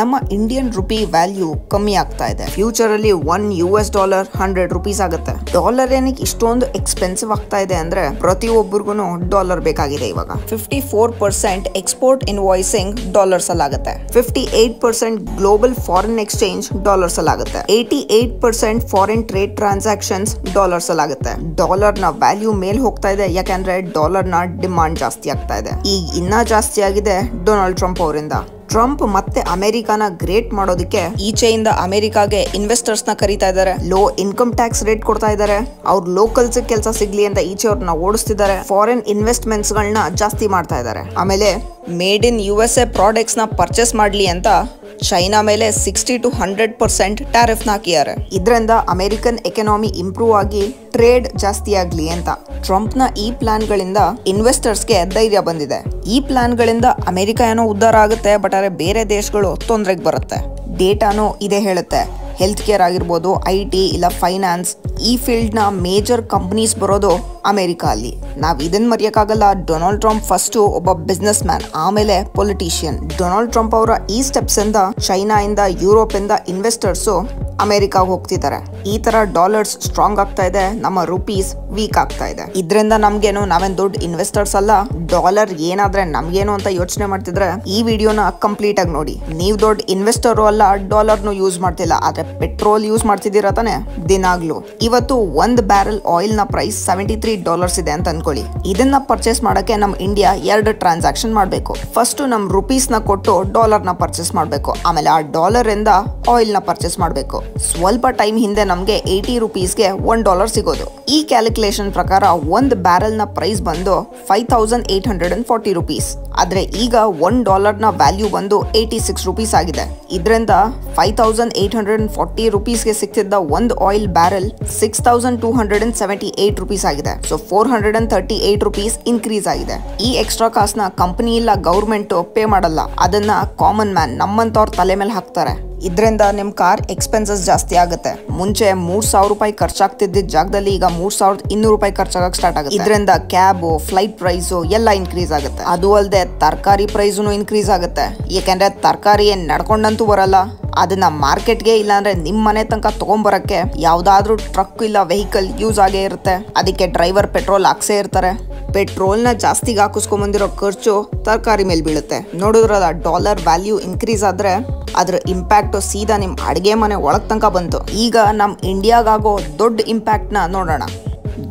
ನಮ್ಮ Indian rupee value ಕಮ್ಮಿ ಆಗ್ತಾ ಇದೆ. ಫ್ಯೂಚರ್ ಅಲ್ಲಿ $1 $100 ಆಗುತ್ತೆ. ಡಾಲರ್ ಏನಕ್ಕೆ ಇಷ್ಟೊಂದು ಎಕ್ಸ್ಪೆನ್ಸಿವ್ ಆಗ್ತಾ ಇದೆ ಅಂದ್ರೆ ಪ್ರತಿಯೊಬ್ಬರಿಗೂ ಡಾಲರ್ ಬೇಕಾಗಿದೆ. ಇವಾಗ 54% ಎಕ್ಸ್ಪೋರ್ಟ್ ಇನ್ವಾಯ್ಸಿಂಗ್ ಡಾಲರ್ಸ್ ಅಲ್ಲಿ ಆಗುತ್ತೆ. 58% ಗ್ಲೋಬಲ್ ಫಾರಿನ್ ಎಕ್ಸ್ಚೇಂಜ್ ಡಾಲರ್ಸ್ ಅಲ್ಲಿ ಆಗುತ್ತೆ. 88% ಫಾರಿನ್ ಟ್ರೇಡ್ ಟ್ರಾನ್ಸಾಕ್ಷನ್ಸ್ ಡಾಲರ್ಸ್ ಅಲ್ಲಿ ಆಗುತ್ತೆ. ಡಾಲರ್ ನ ವ್ಯಾಲ್ಯೂ ಮೇಲ್ ಹೋಗ್ತಾ ಇದೆ ಯಾಕಂದ್ರೆ ಡಾಲರ್ ನ ಡಿಮಾಂಡ್ ಜಾಸ್ತಿ ಆಗ್ತಾ ಇದೆ. ಈಗ ಇನ್ನ ಜಾಸ್ತಿ ಆಗಿದೆ ಡೊನಾಲ್ಡ್ ಟ್ರಂಪ್ ಅವರಿಂದ. ಟ್ರಂಪ್ ಮತ್ತೆ ಅಮೆರಿಕಾನ ಗ್ರೇಟ್ ಮಾಡೋದಕ್ಕೆ ಈಚೆಯಿಂದ ಅಮೆರಿಕಾಗೆ ಇನ್ವೆಸ್ಟರ್ಸ್ ನ ಕರೀತಾ ಇದ್ದಾರೆ. ಲೋ ಇನ್ಕಮ್ ಟ್ಯಾಕ್ಸ್ ರೇಟ್ ಕೊಡ್ತಾ ಇದ್ದಾರೆ. ಅವ್ರ ಲೋಕಲ್ಸ್ ಕೆಲಸ ಸಿಗ್ಲಿ ಅಂತ ಈಚೆ ಅವ್ರನ್ನ ಓಡಿಸ್ತಿದ್ದಾರೆ. ಫಾರಿನ್ ಇನ್ವೆಸ್ಟ್ಮೆಂಟ್ಸ್ ಗಳನ್ನ ಜಾಸ್ತಿ ಮಾಡ್ತಾ ಇದ್ದಾರೆ. ಆಮೇಲೆ ಮೇಡ್ ಇನ್ USA ಪ್ರಾಡಕ್ಟ್ಸ್ ನ ಪರ್ಚೇಸ್ ಮಾಡ್ಲಿ ಅಂತ ಚೈನಾ ಮೇಲೆ 60 to 100% ಟ್ಯಾರಿಫ್ ಹಾಕಿದ್ದಾರೆ. ಇದರಿಂದ ಅಮೆರಿಕನ್ ಎಕಾನಮಿ ಇಂಪ್ರೂವ್ ಆಗಿ ಟ್ರೇಡ್ ಜಾಸ್ತಿ ಆಗ್ಲಿ ಅಂತ. ಟ್ರಂಪ್ ನ ಈ ಪ್ಲಾನ್ ಗಳಿಂದ ಇನ್ವೆಸ್ಟರ್ಸ್ಗೆ ಧೈರ್ಯ ಬಂದಿದೆ. ಈ ಪ್ಲಾನ್ ಗಳಿಂದ ಅಮೆರಿಕ ಏನೋ ಉದ್ಧಾರ ಆಗುತ್ತೆ, ಬಟ್ ಆದ್ರೆ ಬೇರೆ ದೇಶಗಳು ತೊಂದರೆಗೆ ಬರುತ್ತೆ. ಡೇಟಾನು ಇದೇ ಹೇಳುತ್ತೆ. ಹೆಲ್ತ್ ಕೇರ್ ಆಗಿರ್ಬೋದು, IT ಇಲ್ಲ ಫೈನಾನ್ಸ್, ಈ ಫೀಲ್ಡ್ ನ ಮೇಜರ್ ಕಂಪನೀಸ್ ಬರೋದು ಅಮೆರಿಕ ಅಲ್ಲಿ. ನಾವ್ ಇದನ್ನ ಮರೆಯಕ್ಕಾಗಲ್ಲ. ಡೊನಾಲ್ಡ್ ಟ್ರಂಪ್ ಫಸ್ಟ್ ಒಬ್ಬ ಬಿಸ್ನೆಸ್ ಮ್ಯಾನ್, ಆಮೇಲೆ ಪೊಲಿಟಿಷಿಯನ್. ಡೊನಾಲ್ಡ್ ಟ್ರಂಪ್ ಅವರ ಈ ಸ್ಟೆಪ್ಸ್ ಇಂದ ಚೈನಾ ಇಂದ ಯುರೋಪ್ ಇಂದ ಇನ್ವೆಸ್ಟರ್ಸ್ ಅಮೆರಿಕಾಗ ಹೋಗ್ತಿದ್ದಾರೆ. ಈ ತರ ಡಾಲರ್ಸ್ ಸ್ಟ್ರಾಂಗ್ ಆಗ್ತಾ ಇದೆ, ನಮ್ಮ ರುಪೀಸ್ ವೀಕ್ ಆಗ್ತಾ ಇದೆ. ಇದ್ರಿಂದ ನಮ್ಗೇನು, ನಾವೇನ್ ದೊಡ್ಡ ಇನ್ವೆಸ್ಟರ್ಸ್ ಅಲ್ಲ. ಡಾಲರ್ ಏನಾದ್ರೆ ನಮ್ಗೇನು ಅಂತ ಯೋಚನೆ ಮಾಡ್ತಿದ್ರೆ ಈ ವಿಡಿಯೋನ ಕಂಪ್ಲೀಟ್ ಆಗಿ ನೋಡಿ. ನೀವ್ ದೊಡ್ಡ ಇನ್ವೆಸ್ಟರ್ ಅಲ್ಲ, ಡಾಲರ್ನು ಯೂಸ್ ಮಾಡ್ತಿಲ್ಲ, ಆದ್ರೆ ಪೆಟ್ರೋಲ್ ಯೂಸ್ ಮಾಡ್ತಿದ್ದೀರಾ ತಾನೆ ದಿನಾಗ್ಲೂ. ಇವತ್ತು ಒಂದು ಬ್ಯಾರಲ್ ಆಯಿಲ್ ನ ಪ್ರೈಸ್ $73 ಇದೆ ಅಂತ ಅನ್ಕೊಳ್ಳಿ. ಇದನ್ನ ಪರ್ಚೇಸ್ ಮಾಡಕ್ಕೆ ನಮ್ ಇಂಡಿಯಾ 2 ಟ್ರಾನ್ಸಾಕ್ಷನ್ ಮಾಡ್ಬೇಕು. ಫಸ್ಟ್ ನಮ್ ರುಪೀಸ್ ನ ಕೊಟ್ಟು ಡಾಲರ್ ನ ಪರ್ಚೇಸ್ ಮಾಡ್ಬೇಕು. ಆಮೇಲೆ ಆ ಡಾಲರ್ ಇಂದ ಆಯಿಲ್ ನ ಪರ್ಚೇಸ್ ಮಾಡ್ಬೇಕು. ಸ್ವಲ್ಪ ಟೈಮ್ ಹಿಂದೆ ನಮ್ಗೆ $80ಗೆ $1 ಸಿಗೋದು. ಈ ಕ್ಯಾಲ್ಕುಲೇಷನ್ ಪ್ರಕಾರ ಒಂದು ಬ್ಯಾರಲ್ ನ ಪ್ರೈಸ್ ಬಂದು $5,840. ಆದ್ರೆ ಈಗ $1 ನ ವ್ಯಾಲ್ಯೂ ಬಂದು $86 ಆಗಿದೆ. ಇದರಿಂದ $5,840ಗೆ ಸಿಕ್ತಿದ್ದ ಒಂದು ಆಯಿಲ್ ಬ್ಯಾರಲ್ $6,278 ಆಗಿದೆ. ಸೊ $438 ಇನ್ಕ್ರೀಸ್ ಆಗಿದೆ. ಈ ಎಕ್ಸ್ಟ್ರಾ ಕಾಸ್ಟ್ ನ ಕಂಪನಿ ಇಲ್ಲ ಗೌರ್ಮೆಂಟ್ ಪೇ ಮಾಡಲ್ಲ. ಅದನ್ನ ಕಾಮನ್ ಮ್ಯಾನ್ ನಮ್ಮಂತವ್ರ ತಲೆ ಮೇಲೆ ಹಾಕ್ತಾರೆ. ಇದರಿಂದ ನಿಮ್ ಕಾರ್ ಎಕ್ಸ್ಪೆನ್ಸಸ್ ಜಾಸ್ತಿ ಆಗುತ್ತೆ. ಮುಂಚೆ $3,000 ಖರ್ಚಾಗ್ತಿದ್ದ ಜಾಗದಲ್ಲಿ ಈಗ $3,200 ಖರ್ಚಾಗಕ್ಕೆ ಸ್ಟಾರ್ಟ್ ಆಗುತ್ತೆ. ಇದರಿಂದ ಕ್ಯಾಬ್, ಫ್ಲೈಟ್ ಪ್ರೈಸ್ ಎಲ್ಲ ಇನ್ಕ್ರೀಸ್ ಆಗುತ್ತೆ. ಅದು ಅಲ್ಲದೆ ತರಕಾರಿ ಪ್ರೈಸ್ನು ಇನ್ಕ್ರೀಸ್ ಆಗುತ್ತೆ. ಯಾಕೆಂದ್ರೆ ತರಕಾರಿ ಏನ್ ನಡ್ಕೊಂಡಂತೂ ಬರಲ್ಲ. ಅದನ್ನ ಮಾರ್ಕೆಟ್ಗೆ ಇಲ್ಲ ಅಂದ್ರೆ ನಿಮ್ ಮನೆ ತನಕ ತಗೊಂಡ್ಬರಕ್ಕೆ ಯಾವ್ದಾದ್ರು ಟ್ರಕ್ ಇಲ್ಲ ವೆಹಿಕಲ್ ಯೂಸ್ ಆಗೇ ಇರುತ್ತೆ. ಅದಕ್ಕೆ ಡ್ರೈವರ್ ಪೆಟ್ರೋಲ್ ಹಾಕ್ಸೇ ಇರ್ತಾರೆ. ಪೆಟ್ರೋಲ್ ನ ಜಾಸ್ತಿಗೆ ಹಾಕಿಸ್ಕೊಂಡ್ ಬಂದಿರೋ ಖರ್ಚು ತರಕಾರಿ ಮೇಲೆ ಬೀಳುತ್ತೆ. ನೋಡಿದ್ರಲ್ಲ, ಡಾಲರ್ ವ್ಯಾಲ್ಯೂ ಇನ್ಕ್ರೀಸ್ ಆದ್ರೆ ಅದ್ರ ಇಂಪ್ಯಾಕ್ಟ್ ಸೀದಾ ನಿಮ್ ಅಡಿಗೆ ಮನೆ ಒಳಗ್ ತನಕ ಬಂತು. ಈಗ ನಮ್ ಇಂಡಿಯಾಗಾಗೋ ದೊಡ್ಡ ಇಂಪ್ಯಾಕ್ಟ್ ನ ನೋಡೋಣ.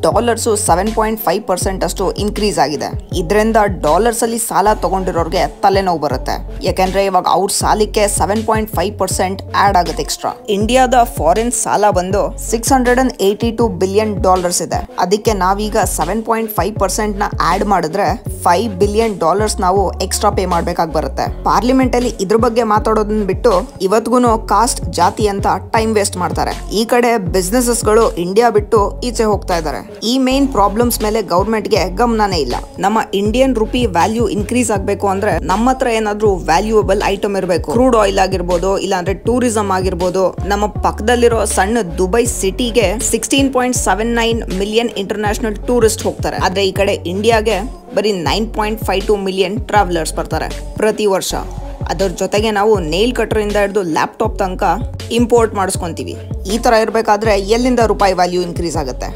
ಡಾಲರ್ಸು 7.5% ಅಷ್ಟು ಇನ್ಕ್ರೀಸ್ ಆಗಿದೆ. ಇದರಿಂದ ಡಾಲರ್ಸ್ ಅಲ್ಲಿ ಸಾಲ ತಗೊಂಡಿರೋರ್ಗೆ ತಲೆನೋವು ಬರುತ್ತೆ. ಯಾಕಂದ್ರೆ ಇವಾಗ ಅವ್ರ ಸಾಲಕ್ಕೆ 7.5% ಆಡ್ ಆಗುತ್ತೆ ಎಕ್ಸ್ಟ್ರಾ. ಇಂಡಿಯಾದ ಫಾರಿನ್ ಸಾಲ ಬಂದು $682 ಬಿಲಿಯನ್ ಇದೆ. ಅದಕ್ಕೆ ನಾವೀಗ 7.5% ನ ಆಡ್ ಮಾಡಿದ್ರೆ $5 ಬಿಲಿಯನ್ ನಾವು ಎಕ್ಸ್ಟ್ರಾ ಪೇ ಮಾಡ್ಬೇಕಾಗಿ ಬರುತ್ತೆ. ಪಾರ್ಲಿಮೆಂಟ್ ಅಲ್ಲಿ ಇದ್ರ ಬಗ್ಗೆ ಮಾತಾಡೋದನ್ನ ಬಿಟ್ಟು ಇವತ್ಗುನು ಕಾಸ್ಟ್ ಜಾತಿ ಅಂತ ಟೈಮ್ ವೇಸ್ಟ್ ಮಾಡ್ತಾರೆ. ಈ ಕಡೆ ಬಿಸ್ನೆಸಸ್ ಗಳು ಇಂಡಿಯಾ ಬಿಟ್ಟು ಈಚೆ ಹೋಗ್ತಾ ಇದ್ದಾರೆ. ಈ ಮೇನ್ ಪ್ರಾಬ್ಲಮ್ಸ್ ಮೇಲೆ ಗವರ್ಮೆಂಟ್ ಗೆ ಗಮನನೇ ಇಲ್ಲ. ನಮ್ಮ ಇಂಡಿಯನ್ ರುಪಿ ವ್ಯಾಲ್ಯೂ ಇನ್ಕ್ರೀಸ್ ಆಗ್ಬೇಕು ಅಂದ್ರೆ ನಮ್ಮ ಹತ್ರ ಏನಾದ್ರೂ ವ್ಯಾಲ್ಯೂಯಬಲ್ ಐಟಮ್ ಇರಬೇಕು. ಕ್ರೂಡ್ ಆಯಿಲ್ ಆಗಿರ್ಬೋದು, ಇಲ್ಲಾಂದ್ರೆ ಟೂರಿಸಂ ಆಗಿರ್ಬೋದು. ನಮ್ಮ ಪಕ್ಕದಲ್ಲಿರೋ ಸಣ್ಣ ದುಬೈ ಸಿಟಿಗೆ 16.79 ಮಿಲಿಯನ್ ಇಂಟರ್ನ್ಯಾಷನಲ್ ಟೂರಿಸ್ಟ್ ಹೋಗ್ತಾರೆ. ಆದ್ರೆ ಈ ಕಡೆ ಇಂಡಿಯಾಗೆ ಬರೀ 9.52 ಮಿಲಿಯನ್ ಟ್ರಾವೆಲರ್ಸ್ ಬರ್ತಾರೆ ಪ್ರತಿ ವರ್ಷ. ಅದರ ಜೊತೆಗೆ ನಾವು ನೇಲ್ ಕಟರ್ ಇಂದ ಹಿಡಿದು ಲ್ಯಾಪ್ಟಾಪ್ ತನಕ ಇಂಪೋರ್ಟ್ ಮಾಡಿಸ್ಕೊಂತೀವಿ. ಈ ತರ ಇರ್ಬೇಕಾದ್ರೆ ಎಲ್ಲಿಂದ ರೂಪಾಯಿ ವ್ಯಾಲ್ಯೂ ಇನ್ಕ್ರೀಸ್ ಆಗುತ್ತೆ?